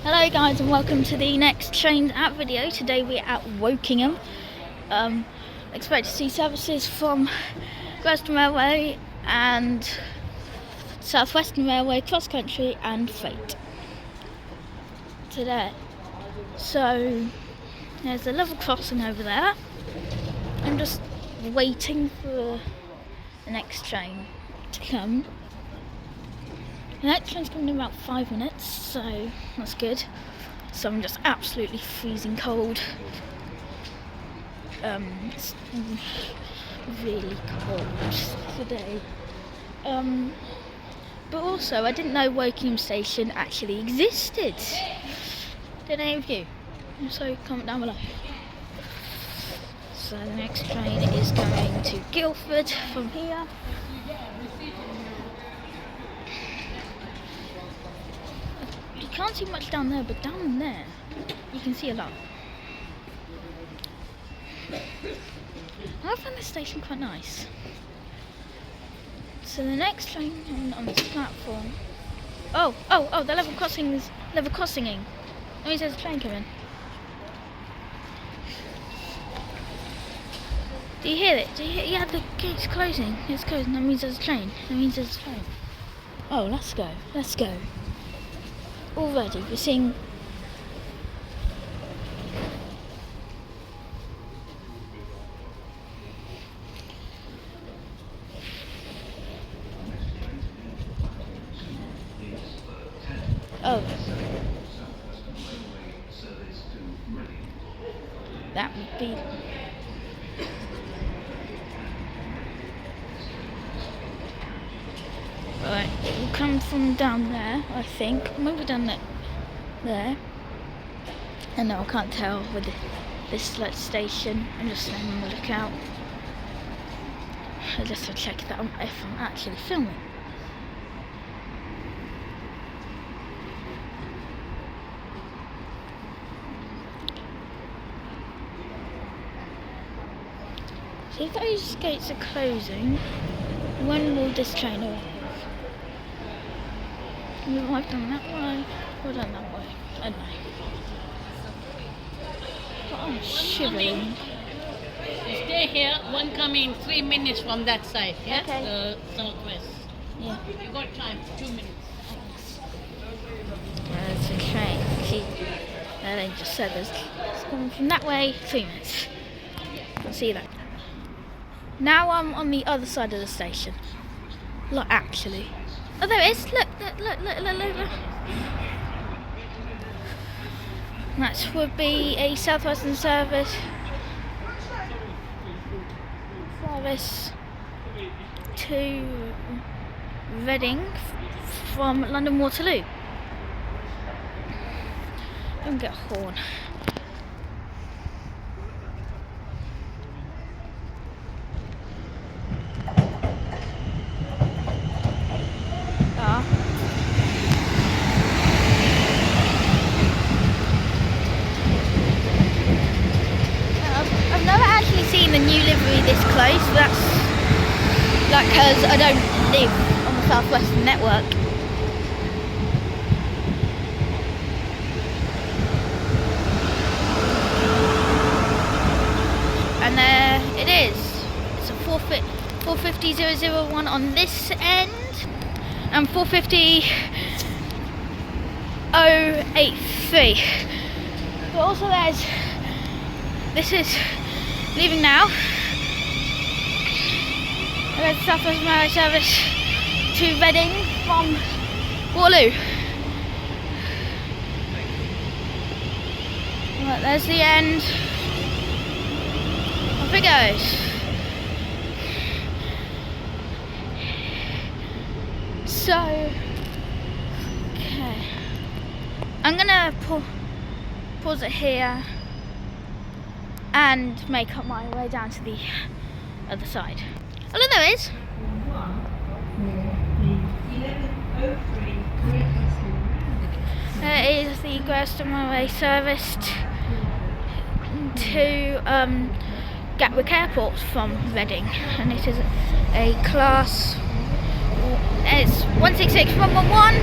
Hello guys and welcome to the next train app video. Today we're at Wokingham. Expect to see services from Western Railway and South Western Railway, Cross Country and Freight today. So there's a level crossing over there. I'm just waiting for the next train to come. The next train's coming in about 5 minutes, so that's good. So I'm just absolutely freezing cold. It's really cold today. But also, I didn't know Wokingham Station actually existed. Did any of you? So comment down below. So the next train is going to Guildford from here. You can't see much down there, but down there you can see a lot. I found this station quite nice. So the next train on this platform. Oh, the level crossinging. That means there's a train coming. Do you hear it? Yeah, the gate's closing. It's closing. That means there's a train. Oh, let's go. Already we're seeing that would be alright, it will come from down there, I think. Maybe down there. And no, I can't tell with this station. I'm just having a look out. I just to check that if I'm actually filming. So if those gates are closing, when will this train arrive? We might have done that way, or done that way. I don't know. But I'm shivering. Stay here, one coming 3 minutes from that side, yeah? Okay. Southwest. Yeah. You got time, 2 minutes. There's a train. See, they just said it's coming from that way, 3 minutes. I'll see you then. Now I'm on the other side of the station. Look, actually. Oh, there it is. Look. That would be a South Western service to Reading from London Waterloo. Don't get a horn. I've never actually seen the new livery this close. That's like because I don't live on the South Western network. And there it is. It's a 450-001 on this end and 450-083. But also this is leaving now. And there's South Western Railway service to Reading from Waterloo. Right, there's the end. Off it goes. So, okay. I'm gonna pause it here and make up my way down to the other side. Oh look, there it is. There is the Western Railway service to Gatwick Airport from Reading, and it is a class. It's 166-111.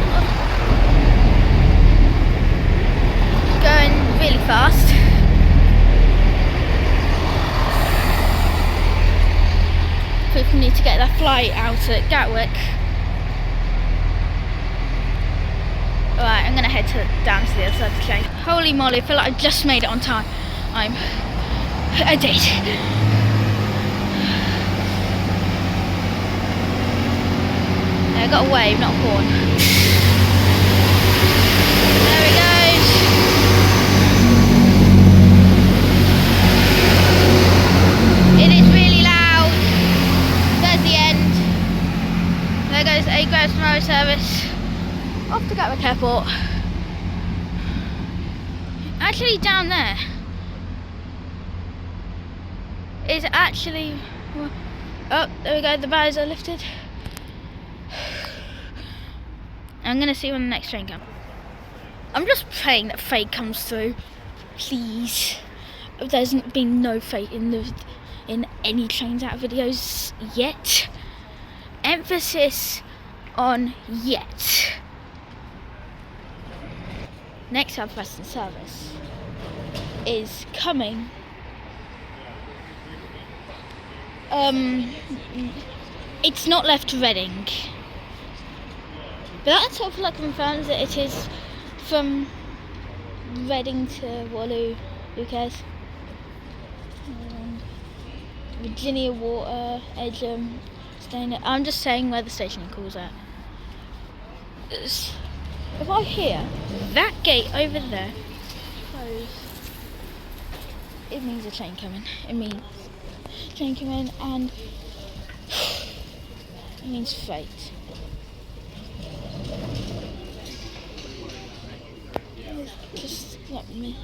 to get their flight out at Gatwick. Alright, I'm gonna head down to the other side of the train. Holy moly, I feel like I just made it on time. I did. I got a wave, not a horn. There he goes. It is really loud. There's the end. There goes a Grouse Tomorrow service off to Gatwick Airport. Actually, down there is actually. Oh, there we go. The barriers are lifted. I'm gonna see when the next train comes. I'm just praying that fate comes through, please. There's been no fate in any trains out videos yet. Emphasis on yet. Next South Western service is coming. It's not left to Reading. But that sort of like confirms that it is from Reading to Waterloo. Who cares? Virginia Water, Edgeham, staying. I'm just saying where the station calls at. If I hear that gate over there close, it means a train coming. It means a train coming, and it means fate. Just let me.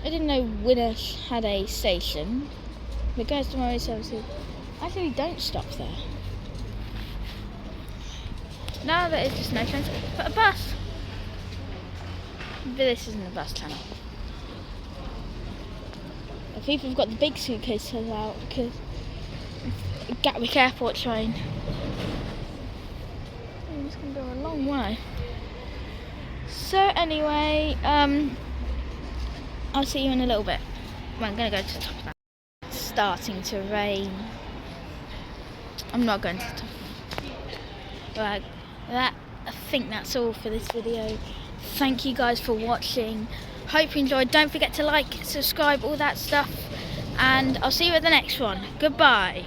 I didn't know Winnersh had a station. The Grouse Tomorrow services actually don't stop there. Now there is just no trains, but a bus. But this isn't a bus channel. People have got the big suitcases out because Gatwick Airport train. It's going to go a long way. So anyway, I'll see you in a little bit. Well, I'm going to go to the top of that. It's starting to rain. I'm not going to the top of that. Right, I think that's all for this video. Thank you guys for watching. Hope you enjoyed. Don't forget to like, subscribe, all that stuff. And I'll see you at the next one. Goodbye.